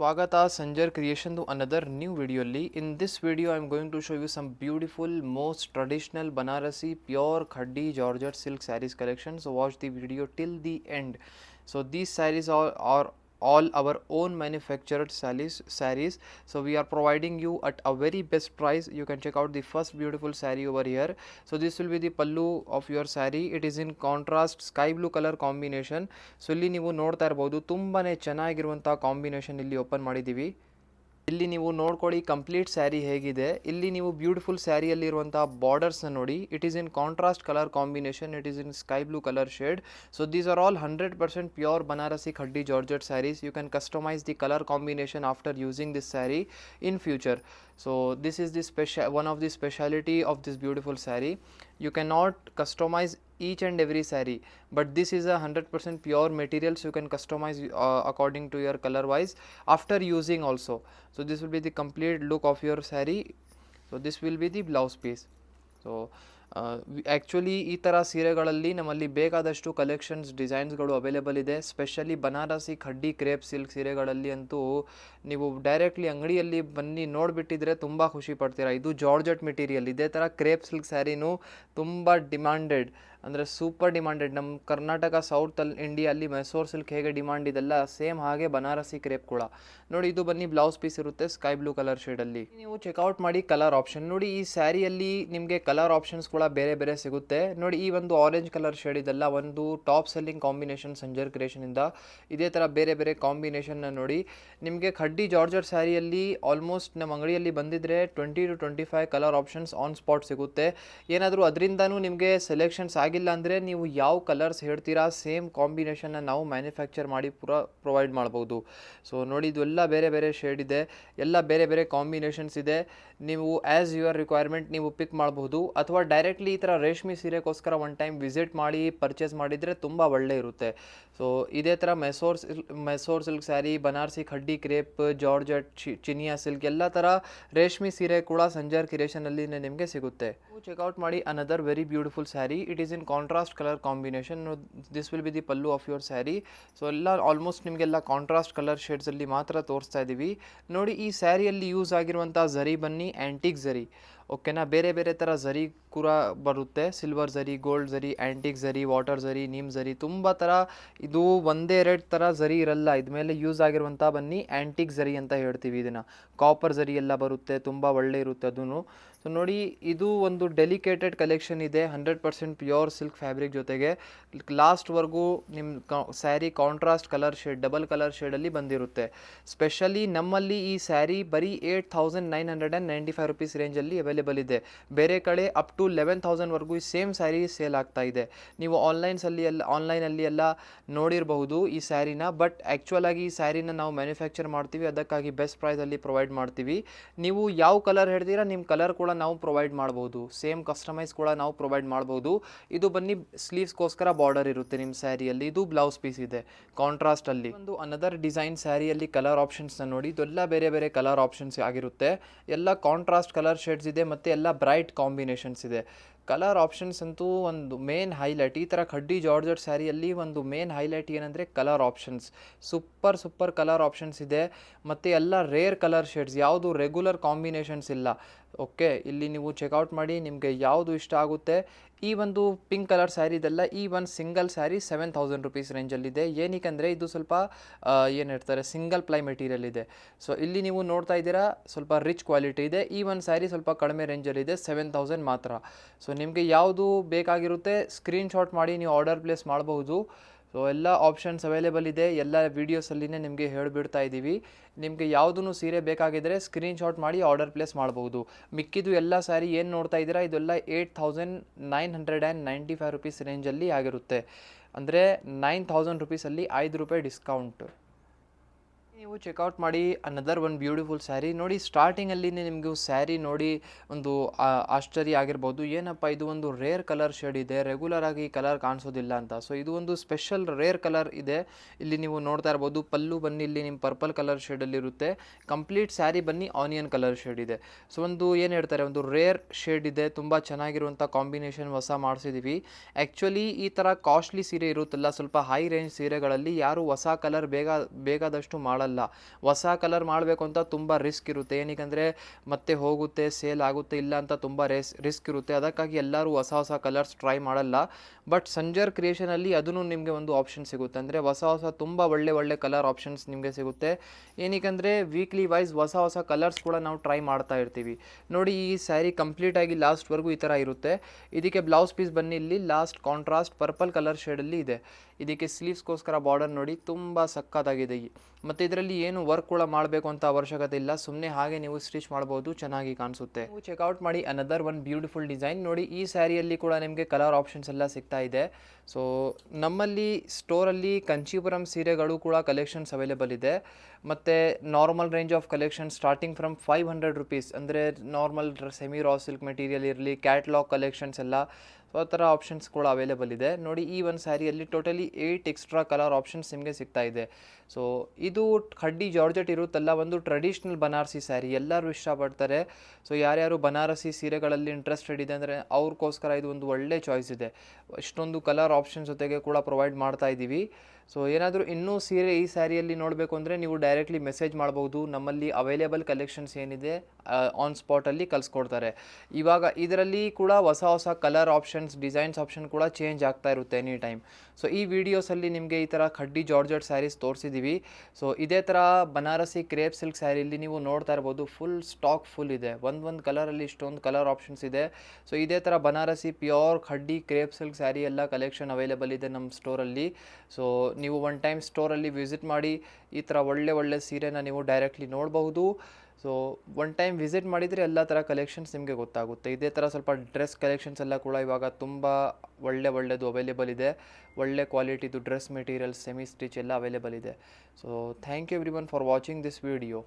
ಸ್ವಾಗತ Sanjar creation another new video ಅಲ್ಲಿ. In this video I am going to show you some beautiful most traditional Banarasi pure khaddi Georgette silk sarees collection. So watch the video till the end. So these sarees are all our own manufactured sarees. So we are providing you at a very best price. You can check out the first beautiful saree over here. So this will be the pallu of your saree. It is in contrast sky blue color combination. So ಇಲ್ಲಿ ನೀವು ನೋಡ್ತಾ ಇರಬಹುದು ತುಂಬಾನೇ ಚೆನ್ನಾಗಿರುವಂತಹ combination ಇಲ್ಲಿ open ಮಾಡಿದೀವಿ. ಇಲ್ಲಿ ನೀವು ನೋಡ್ಕೊಳ್ಳಿ ಕಂಪ್ಲೀಟ್ ಸ್ಯಾರಿ ಹೇಗಿದೆ. ಇಲ್ಲಿ ನೀವು ಬ್ಯೂಟಿಫುಲ್ ಸ್ಯಾರಿಯಲ್ಲಿ ಇರುವಂತಹ ಬಾರ್ಡರ್ಸ್ನ ನೋಡಿ. It is in contrast colour combination. It is in sky blue colour shade. So these are all 100% pure Banarasi khaddi georgette saris. You can customise the colour combination after using this sari in future. So this is the one of the speciality of this beautiful saree. You cannot customize each and every saree, but this is a 100% pure material, so you can customize according to your color wise after using also. So this will be the complete look of your saree. So this will be the blouse piece. So actually ಈ ಥರ ಸೀರೆಗಳಲ್ಲಿ ನಮ್ಮಲ್ಲಿ ಬೇಕಾದಷ್ಟು collections ಡಿಸೈನ್ಸ್ಗಳು available ಇದೆ. Specially Banarasi khaddi crepe silk ಸೀರೆಗಳಲ್ಲಿ ಅಂತೂ ನೀವು ಡೈರೆಕ್ಟ್ಲಿ ಅಂಗಡಿಯಲ್ಲಿ ಬನ್ನಿ ನೋಡಿಬಿಟ್ಟಿದ್ರೆ ತುಂಬ ಖುಷಿ ಪಡ್ತೀರಾ. ಇದು ಜಾರ್ಜೆಟ್ ಮೆಟೀರಿಯಲ್. ಇದೇ ಥರ ಕ್ರೇಪ್ ಸಿಲ್ಕ್ ಸ್ಯಾರಿನೂ ತುಂಬ ಡಿಮ್ಯಾಂಡೆಡ್, ಅಂದರೆ ಸೂಪರ್ ಡಿಮ್ಯಾಂಡೆಡ್. ನಮ್ಮ ಕರ್ನಾಟಕ ಸೌತಲ್ಲಿ ಇಂಡಿಯಲ್ಲಿ ಮೈಸೂರು ಸಿಲ್ಕ್ ಹೇಗೆ ಡಿಮ್ಯಾಂಡ್ ಇದೆಲ್ಲ ಸೇಮ್ ಹಾಗೆ ಬನಾರಸಿ ಕ್ರೇಪ್ ಕೂಡ ನೋಡಿ. ಇದು ಬನ್ನಿ ಬ್ಲೌಸ್ ಪೀಸ್ ಇರುತ್ತೆ ಸ್ಕೈ ಬ್ಲೂ ಕಲರ್ ಶೇಡಲ್ಲಿ. ನೀವು ಚೆಕ್ಔಟ್ ಮಾಡಿ ಕಲರ್ ಆಪ್ಷನ್ ನೋಡಿ. ಈ ಸ್ಯಾರಿಯಲ್ಲಿ ನಿಮಗೆ ಕಲರ್ ಆಪ್ಷನ್ಸ್ ಕೂಡ ಬೇರೆ ಬೇರೆ ಸಿಗುತ್ತೆ ನೋಡಿ. ಈ ಒಂದು ಆರೆಂಜ್ ಕಲರ್ ಶೇಡ್ ಇದೆಲ್ಲ ಒಂದು ಟಾಪ್ ಸೆಲ್ಲಿಂಗ್ ಕಾಂಬಿನೇಷನ್ ಸಂಜರ್ ಕ್ರಿಯೇಷನಿಂದ. ಇದೇ ಥರ ಬೇರೆ ಬೇರೆ ಕಾಂಬಿನೇಷನ್ನ ನೋಡಿ. ನಿಮಗೆ ಖಡ್ಡಿ ಜಾರ್ಜೆಟ್ ಸ್ಯಾರಿಯಲ್ಲಿ ಆಲ್ಮೋಸ್ಟ್ ನಮ್ಮ ಅಂಗಡಿಯಲ್ಲಿ ಬಂದಿದ್ರೆ 20 to 25 colour options on spot ಸಿಗುತ್ತೆ. ಏನಾದರೂ ಅದರಿಂದನೂ ನಿಮಗೆ ಸೆಲೆಕ್ಷನ್ಸ್ ಆಗಿಲ್ಲ ಅಂದರೆ ನೀವು ಯಾವ ಕಲರ್ಸ್ ಹೇಳ್ತೀರಾ ಸೇಮ್ ಕಾಂಬಿನೇಷನ್ನ ನಾವು ಮ್ಯಾನುಫ್ಯಾಕ್ಚರ್ ಮಾಡಿ ಪ್ರೊವೈಡ್ ಮಾಡ್ಬೋದು. ಸೊ ನೋಡಿ, ಇದು ಎಲ್ಲ ಬೇರೆ ಬೇರೆ ಶೇಡ್ ಇದೆ, ಎಲ್ಲ ಬೇರೆ ಬೇರೆ ಕಾಂಬಿನೇಷನ್ಸ್ ಇದೆ. ನೀವು ಆ್ಯಸ್ ಯುವರ್ ರಿಕ್ವೈರ್ಮೆಂಟ್ ನೀವು ಪಿಕ್ ಮಾಡಬಹುದು, ಅಥವಾ ಡೈರೆಕ್ಟ್ಲಿ ಈ ಥರ ರೇಷ್ಮೆ ಸೀರೆಗೋಸ್ಕರ ಒನ್ ಟೈಮ್ ವಿಸಿಟ್ ಮಾಡಿ ಪರ್ಚೇಸ್ ಮಾಡಿದರೆ ತುಂಬ ಒಳ್ಳೆ ಇರುತ್ತೆ. ಸೊ ಇದೇ ಥರ Mysore silk saree, Banarasi khaddi crepe, georgette, Chiniya silk ಎಲ್ಲ ಥರ ರೇಷ್ಮೆ ಸೀರೆ ಕೂಡ ಸಂಜರ್ ಕ್ರಿಯೇಷನಲ್ಲಿ ನಿಮಗೆ ಸಿಗುತ್ತೆ. ಚೆಕ್ಔಟ್ ಮಾಡಿ another very beautiful sari. It is in contrast colour combination. This will be the pallu of your sari. So ಎಲ್ಲ ಆಲ್ಮೋಸ್ಟ್ ನಿಮಗೆಲ್ಲ ಕಾಂಟ್ರಾಸ್ಟ್ ಕಲರ್ ಶೇಡ್ಸಲ್ಲಿ ಮಾತ್ರ ತೋರಿಸ್ತಾ ಇದ್ದೀವಿ ನೋಡಿ. ಈ ಸ್ಯಾರಿಯಲ್ಲಿ ಯೂಸ್ ಆಗಿರುವಂಥ ಝರಿ ಬನ್ನಿ ಆ್ಯಂಟಿಕ್ ಝರಿ, ಓಕೆನಾ. ಬೇರೆ ಬೇರೆ ಥರ ಝರಿ ಕೂಡ ಬರುತ್ತೆ, ಸಿಲ್ವರ್ ಝರಿ, ಗೋಲ್ಡ್ ಝರಿ, ಆ್ಯಂಟಿಕ್ ಝರಿ, ವಾಟರ್ ಝರಿ, ನೀಮ್ ಝರಿ, ತುಂಬ ಥರ. ಇದು ಒಂದೇ ಎರಡು ಥರ ಝರಿ ಇರಲ್ಲ. ಇದ್ಮೇಲೆ ಯೂಸ್ ಆಗಿರುವಂಥ ಬನ್ನಿ ಆ್ಯಂಟಿಕ್ ಝರಿ ಅಂತ ಹೇಳ್ತೀವಿ ಇದನ್ನು. ಕಾಪರ್ ಝರಿ ಎಲ್ಲ ಬರುತ್ತೆ, ತುಂಬ ಒಳ್ಳೆ ಇರುತ್ತೆ ಅದೂ. ಸೊ ನೋಡಿ, ಇದು ಒಂದು ಡೆಲಿಕೇಟೆಡ್ ಕಲೆಕ್ಷನ್ ಇದೆ, 100% ಪ್ಯೂರ್ ಸಿಲ್ಕ್ ಫ್ಯಾಬ್ರಿಕ್ ಜೊತೆಗೆ. ಲಾಸ್ಟ್ವರೆಗೂ ನಿಮ್ಮ saree contrast colour shade, double colour ಶೇಡಲ್ಲಿ ಬಂದಿರುತ್ತೆ. ಸ್ಪೆಷಲಿ ನಮ್ಮಲ್ಲಿ ಈ ಸ್ಯಾರಿ ಬರೀ 8,995 ರುಪೀಸ್ ರೇಂಜಲ್ಲಿ ಅವೈಲೇಬಲ್ ಇದೆ. ಬೇರೆ ಕಡೆ ಅಪ್ ಟು 11,000ವರೆಗೂ ಈ ಸೇಮ್ ಸ್ಯಾರಿ ಸೇಲ್ ಆಗ್ತಾ ಇದೆ. ನೀವು ಆನ್ಲೈನಲ್ಲಿ ಎಲ್ಲ ನೋಡಿರಬಹುದು ಈ ಸ್ಯಾರಿನ. ಬಟ್ ಆ್ಯಕ್ಚುಲ್ ಆಗಿ ಈ ಸ್ಯಾರಿನ ನಾವು ಮ್ಯಾನುಫ್ಯಾಕ್ಚರ್ ಮಾಡ್ತೀವಿ, ಅದಕ್ಕಾಗಿ ಬೆಸ್ಟ್ ಪ್ರೈಸಲ್ಲಿ ಪ್ರೊವೈಡ್ ಮಾಡ್ತೀವಿ. ನೀವು ಯಾವ ಕಲರ್ ಹೇಳ್ತೀರಾ ನಿಮ್ಮ ಕಲರ್ ಕೂಡ ನಾವು ಪ್ರೊವೈಡ್ ಮಾಡ್ಬೋದು, ಸೇಮ್ ಕಸ್ಟಮೈಸ್ ಕೂಡ ನಾವು ಪ್ರೊವೈಡ್ ಮಾಡ್ಬೋದು. ಇದು ಬನ್ನಿ ಸ್ಲೀವ್ಸ್ಗೋಸ್ಕರ ಬಾರ್ಡರ್ ಇರುತ್ತೆ ನಿಮ್ಮ ಸ್ಯಾರಿಯಲ್ಲಿ. ಇದು ಬ್ಲೌಸ್ ಪೀಸ್ ಇದೆ ಕಾಂಟ್ರಾಸ್ಟಲ್ಲಿ. ಒಂದು ಅನದರ್ ಡಿಸೈನ್ ಸ್ಯಾರಿಯಲ್ಲಿ ಕಲರ್ ಆಪ್ಷನ್ಸ್ನ ನೋಡಿ. ಇದೆಲ್ಲ ಬೇರೆ ಬೇರೆ ಕಲರ್ ಆಪ್ಷನ್ಸ್ ಆಗಿರುತ್ತೆ, ಎಲ್ಲ ಕಾಂಟ್ರಾಸ್ಟ್ ಕಲರ್ ಶೇಡ್ಸ್ ಇದೆ ಮತ್ತು ಎಲ್ಲ ಬ್ರೈಟ್ ಕಾಂಬಿನೇಷನ್ಸ್ ಇದೆ. ಕಲರ್ ಆಪ್ಷನ್ಸ್ ಅಂತೂ ಒಂದು ಮೇನ್ ಹೈಲೈಟ್. ಈ ಥರ ಖಡ್ಡಿ ಜಾರ್ಜೆಟ್ ಸ್ಯಾರಿಯಲ್ಲಿ ಒಂದು ಮೇನ್ ಹೈಲೈಟ್ ಏನಂದರೆ colour options. Super colour options ಇದೆ ಮತ್ತು ಎಲ್ಲ ರೇರ್ ಕಲರ್ ಶೇಡ್ಸ್, ಯಾವುದು ರೆಗ್ಯುಲರ್ ಕಾಂಬಿನೇಷನ್ಸ್ ಇಲ್ಲ. ಓಕೆ, ಇಲ್ಲಿ ನೀವು ಚೆಕ್ಔಟ್ ಮಾಡಿ ನಿಮಗೆ ಯಾವುದು ಇಷ್ಟ ಆಗುತ್ತೆ. ಈ ಒಂದು ಪಿಂಕ್ ಕಲರ್ ಸ್ಯಾರಿ ಇದೆಲ್ಲ, ಈ ಒಂದು ಸಿಂಗಲ್ ಸ್ಯಾರಿ 7,000 ರುಪೀಸ್ ರೇಂಜಲ್ಲಿದೆ. ಏನಕ್ಕೆ ಇದು ಸ್ವಲ್ಪ ಏನು ಹೇಳ್ತಾರೆ ಸಿಂಗಲ್ ಪ್ಲೈ ಮೆಟೀರಿಯಲ್ ಇದೆ. ಸೊ ಇಲ್ಲಿ ನೀವು ನೋಡ್ತಾ ಇದ್ದೀರಾ ಸ್ವಲ್ಪ ರಿಚ್ ಕ್ವಾಲಿಟಿ ಇದೆ. ಈ ಒಂದು ಸ್ಯಾರಿ ಸ್ವಲ್ಪ ಕಡಿಮೆ ರೇಂಜಲ್ಲಿದೆ, 7,000 ಮಾತ್ರ. ಸೊ ನಿಮಗೆ ಯಾವುದು ಬೇಕಾಗಿರುತ್ತೆ ಸ್ಕ್ರೀನ್ಶಾಟ್ ಮಾಡಿ ನೀವು ಆರ್ಡರ್ ಪ್ಲೇಸ್ ಮಾಡಬಹುದು. ಸೊ ಎಲ್ಲ ಆಪ್ಷನ್ಸ್ ಅವೈಲೇಬಲ್ ಇದೆ, ಎಲ್ಲ ವೀಡಿಯೋಸಲ್ಲಿನೇ ನಿಮಗೆ ಹೇಳಿಬಿಡ್ತಾ ಇದ್ದೀವಿ. ನಿಮಗೆ ಯಾವುದೂ ಸೀರೆ ಬೇಕಾಗಿದ್ದರೆ ಸ್ಕ್ರೀನ್ಶಾಟ್ ಮಾಡಿ ಆರ್ಡರ್ ಪ್ಲೇಸ್ ಮಾಡ್ಬೋದು. ಮಿಕ್ಕಿದ್ದು ಎಲ್ಲ ಸ್ಯಾರಿ ಏನು ನೋಡ್ತಾ ಇದ್ದೀರಾ ಇದೆಲ್ಲ 8,995 ರುಪೀಸ್ ರೇಂಜಲ್ಲಿ ಆಗಿರುತ್ತೆ. ಅಂದರೆ 9,000 ರುಪೀಸಲ್ಲಿ 5 ರೂಪಾಯಿ ಡಿಸ್ಕೌಂಟ್. ನೀವು ಚೆಕ್ಔಟ್ ಮಾಡಿ ಅನದರ್ ಒನ್ ಬ್ಯೂಟಿಫುಲ್ ಸ್ಯಾರಿ ನೋಡಿ. ಸ್ಟಾರ್ಟಿಂಗಲ್ಲಿ ನಿಮಗೂ ಸ್ಯಾರಿ ನೋಡಿ ಒಂದು ಆಶ್ಚರ್ಯ ಆಗಿರ್ಬೋದು, ಏನಪ್ಪ ಇದು ಒಂದು ರೇರ್ ಕಲರ್ ಶೇಡ್ ಇದೆ, ರೆಗ್ಯುಲರ್ ಆಗಿ ಈ ಕಲರ್ ಕಾಣಿಸೋದಿಲ್ಲ ಅಂತ. ಸೊ ಇದು ಒಂದು ಸ್ಪೆಷಲ್ ರೇರ್ ಕಲರ್ ಇದೆ. ಇಲ್ಲಿ ನೀವು ನೋಡ್ತಾ ಇರ್ಬೋದು, ಪಲ್ಲು ಬನ್ನಿ ಇಲ್ಲಿ ನಿಮ್ಮ ಪರ್ಪಲ್ ಕಲರ್ ಶೇಡಲ್ಲಿ ಇರುತ್ತೆ. ಕಂಪ್ಲೀಟ್ ಸ್ಯಾರಿ ಬನ್ನಿ ಆನಿಯನ್ ಕಲರ್ ಶೇಡ್ ಇದೆ. ಸೊ ಒಂದು ಏನು ಹೇಳ್ತಾರೆ ಒಂದು ರೇರ್ ಶೇಡ್ ಇದೆ, ತುಂಬ ಚೆನ್ನಾಗಿರುವಂಥ ಕಾಂಬಿನೇಷನ್ ಹೊಸ ಮಾಡಿಸಿದ್ದೀವಿ. ಆ್ಯಕ್ಚುಲಿ ಈ ಥರ ಕಾಸ್ಟ್ಲಿ ಸೀರೆ ಇರುತ್ತಲ್ಲ, ಸ್ವಲ್ಪ ಹೈ ರೇಂಜ್ ಸೀರೆಗಳಲ್ಲಿ ಯಾರು ಹೊಸ ಕಲರ್ ಬೇಕಾದಷ್ಟು ಮಾಡಲ್ಲ. ಮಾಡಲ್ಲ. ಹೊಸ ಕಲರ್ ಮಾಡಬೇಕು ಅಂತ ತುಂಬ ರಿಸ್ಕ್ ಇರುತ್ತೆ. ಏನಕ್ಕೆ ಮತ್ತೆ ಹೋಗುತ್ತೆ, ಸೇಲ್ ಆಗುತ್ತೆ ಇಲ್ಲ ಅಂತ ತುಂಬ ರಿಸ್ಕ್ ಇರುತ್ತೆ. ಅದಕ್ಕಾಗಿ ಎಲ್ಲರೂ ಹೊಸ ಹೊಸ ಕಲರ್ಸ್ ಟ್ರೈ ಮಾಡಲ್ಲ. ಬಟ್ ಸಂಜರ್ ಕ್ರಿಯೇಷನಲ್ಲಿ ಅದೂ ನಿಮಗೆ ಒಂದು ಆಪ್ಷನ್ ಸಿಗುತ್ತೆ. ಅಂದರೆ ಹೊಸ ತುಂಬ ಒಳ್ಳೆ ಕಲರ್ ಆಪ್ಷನ್ಸ್ ನಿಮಗೆ ಸಿಗುತ್ತೆ. ಏನಕ್ಕೆ ವೀಕ್ಲಿ ವೈಸ್ ಹೊಸ ಕಲರ್ಸ್ ಕೂಡ ನಾವು ಟ್ರೈ ಮಾಡ್ತಾ ಇರ್ತೀವಿ. ನೋಡಿ, ಈ ಸ್ಯಾರಿ ಕಂಪ್ಲೀಟಾಗಿ ಲಾಸ್ಟ್ವರೆಗೂ ಈ ಥರ ಇರುತ್ತೆ. ಇದಕ್ಕೆ ಬ್ಲೌಸ್ ಪೀಸ್ ಬನ್ನಿ, ಇಲ್ಲಿ ಲಾಸ್ಟ್ ಕಾಂಟ್ರಾಸ್ಟ್ ಪರ್ಪಲ್ ಕಲರ್ ಶೇಡಲ್ಲಿ ಇದೆ. ಇದಕ್ಕೆ ಸ್ಲೀವ್ಸ್ಗೋಸ್ಕರ ಬಾರ್ಡರ್ ನೋಡಿ ತುಂಬ ಸಕ್ಕತ್ತಾಗಿದೆ. ಮತ್ತು ಇದರಲ್ಲಿ ಏನು ವರ್ಕ್ ಕೂಡ ಮಾಡಬೇಕು ಅಂತ ಅವಶ್ಯಕತೆ ಇಲ್ಲ, ಸುಮ್ಮನೆ ಹಾಗೆ ನೀವು ಸ್ಟಿಚ್ ಮಾಡ್ಬೋದು, ಚೆನ್ನಾಗಿ ಕಾಣಿಸುತ್ತೆ. ನೀವು ಚೆಕ್ಔಟ್ ಮಾಡಿ ಅನದರ್ ಒನ್ ಬ್ಯೂಟಿಫುಲ್ ಡಿಸೈನ್. ನೋಡಿ, ಈ ಸ್ಯಾರಿಯಲ್ಲಿ ಕೂಡ ನಿಮಗೆ ಕಲರ್ ಆಪ್ಷನ್ಸ್ ಎಲ್ಲ ಸಿಗ್ತಾ ಇದೆ. ಸೊ ನಮ್ಮಲ್ಲಿ ಸ್ಟೋರಲ್ಲಿ ಕಂಚೀಪುರಂ ಸೀರೆಗಳು ಕೂಡ ಕಲೆಕ್ಷನ್ಸ್ ಅವೈಲೇಬಲ್ ಇದೆ. ಮತ್ತು normal range of collection starting from 500 rupees, ಅಂದರೆ normal semi raw silk material ಇರಲಿ, ಕ್ಯಾಟ್ಲಾಗ್ ಕಲೆಕ್ಷನ್ಸ್ ಎಲ್ಲ, ಸೊ ಆ ಥರ ಆಪ್ಷನ್ಸ್ ಕೂಡ ಅವೈಲೇಬಲ್ ಇದೆ. ನೋಡಿ, ಈ ಒಂದು ಸ್ಯಾರಿಯಲ್ಲಿ ಟೋಟಲಿ 8 ಎಕ್ಸ್ಟ್ರಾ ಕಲರ್ ಆಪ್ಷನ್ಸ್ ನಿಮಗೆ ಸಿಗ್ತಾ ಇದೆ. ಸೊ ಇದು ಖಡ್ಡಿ ಜಾರ್ಜೆಟ್ ಇರುತ್ತಲ್ಲ, ಒಂದು ಟ್ರೆಡಿಷ್ನಲ್ ಬನಾರಸಿ ಸ್ಯಾರಿ ಎಲ್ಲರೂ ಇಷ್ಟಪಡ್ತಾರೆ. ಸೊ ಯಾರ್ಯಾರು ಬನಾರಸಿ ಸೀರೆಗಳಲ್ಲಿ ಇಂಟ್ರೆಸ್ಟೆಡ್ ಇದೆ ಅಂದರೆ ಅವ್ರಿಗೋಸ್ಕರ ಇದು ಒಂದು ಒಳ್ಳೆ ಚಾಯ್ಸ್ ಇದೆ. ಇಷ್ಟೊಂದು ಕಲರ್ ಆಪ್ಷನ್ಸ್ ಜೊತೆಗೆ ಕೂಡ ಪ್ರೊವೈಡ್ ಮಾಡ್ತಾ ಇದ್ದೀವಿ. ಸೊ ಏನಾದರೂ ಇನ್ನೂ ಸೀರೆ ಈ ಸ್ಯಾರಿಯಲ್ಲಿ ನೋಡಬೇಕು ಅಂದರೆ ನೀವು ಡೈರೆಕ್ಟ್ಲಿ ಮೆಸೇಜ್ ಮಾಡ್ಬೋದು. ನಮ್ಮಲ್ಲಿ ಅವೈಲೇಬಲ್ ಕಲೆಕ್ಷನ್ಸ್ ಏನಿದೆ ಆನ್ ಸ್ಪಾಟಲ್ಲಿ ಕಳಿಸ್ಕೊಡ್ತಾರೆ. ಇವಾಗ ಇದರಲ್ಲಿ ಕೂಡ ಹೊಸ ಕಲರ್ ಆಪ್ಷನ್ಸ್, ಡಿಸೈನ್ಸ್ ಆಪ್ಷನ್ ಕೂಡ ಚೇಂಜ್ ಆಗ್ತಾ ಇರುತ್ತೆ ಎನಿ ಟೈಮ್. ಸೊ ಈ ವಿಡಿಯೋಸಲ್ಲಿ ನಿಮಗೆ ಈ ಥರ ಖಡ್ಡಿ ಜಾರ್ಜೆಟ್ ಸ್ಯಾರೀಸ್ ತೋರಿಸಿದ್ದೀವಿ. ಸೊ ಇದೇ ಥರ ಬನಾರಸಿ ಕ್ರೇಪ್ ಸಿಲ್ಕ್ ಸ್ಯಾರಿಯಲ್ಲಿ ನೀವು ನೋಡ್ತಾ ಇರ್ಬೋದು, ಫುಲ್ ಸ್ಟಾಕ್ ಫುಲ್ ಇದೆ. ಒಂದು ಕಲರಲ್ಲಿ ಇಷ್ಟೊಂದು ಕಲರ್ ಆಪ್ಷನ್ಸ್ ಇದೆ. ಸೊ ಇದೇ ಥರ Banarasi pure khaddi crepe silk sari ಎಲ್ಲ ಕಲೆಕ್ಷನ್ ಅವೈಲೇಬಲ್ ಇದೆ ನಮ್ಮ ಸ್ಟೋರಲ್ಲಿ. ಸೊ ನೀವು ಒನ್ ಟೈಮ್ ಸ್ಟೋರಲ್ಲಿ ವಿಸಿಟ್ ಮಾಡಿ ಈ ಥರ ಒಳ್ಳೆ ಸೀರೆನ ನೀವು ಡೈರೆಕ್ಟ್ಲಿ ನೋಡಬಹುದು. ಸೊ ಒನ್ ಟೈಮ್ ವಿಸಿಟ್ ಮಾಡಿದರೆ ಎಲ್ಲ ಥರ ಕಲೆಕ್ಷನ್ಸ್ ನಿಮಗೆ ಗೊತ್ತಾಗುತ್ತೆ. ಇದೇ ಥರ ಸ್ವಲ್ಪ ಡ್ರೆಸ್ ಕಲೆಕ್ಷನ್ಸ್ ಎಲ್ಲ ಕೂಡ ಇವಾಗ ತುಂಬ ಒಳ್ಳೆಯದು ಅವೈಲೇಬಲ್ ಇದೆ. ಒಳ್ಳೆ ಕ್ವಾಲಿಟಿದು ಡ್ರೆಸ್ ಮೆಟೀರಿಯಲ್ಸ್, ಸೆಮಿ ಸ್ಟಿಚ್ ಎಲ್ಲ ಅವೈಲೇಬಲ್ ಇದೆ. So thank you everyone for watching this video.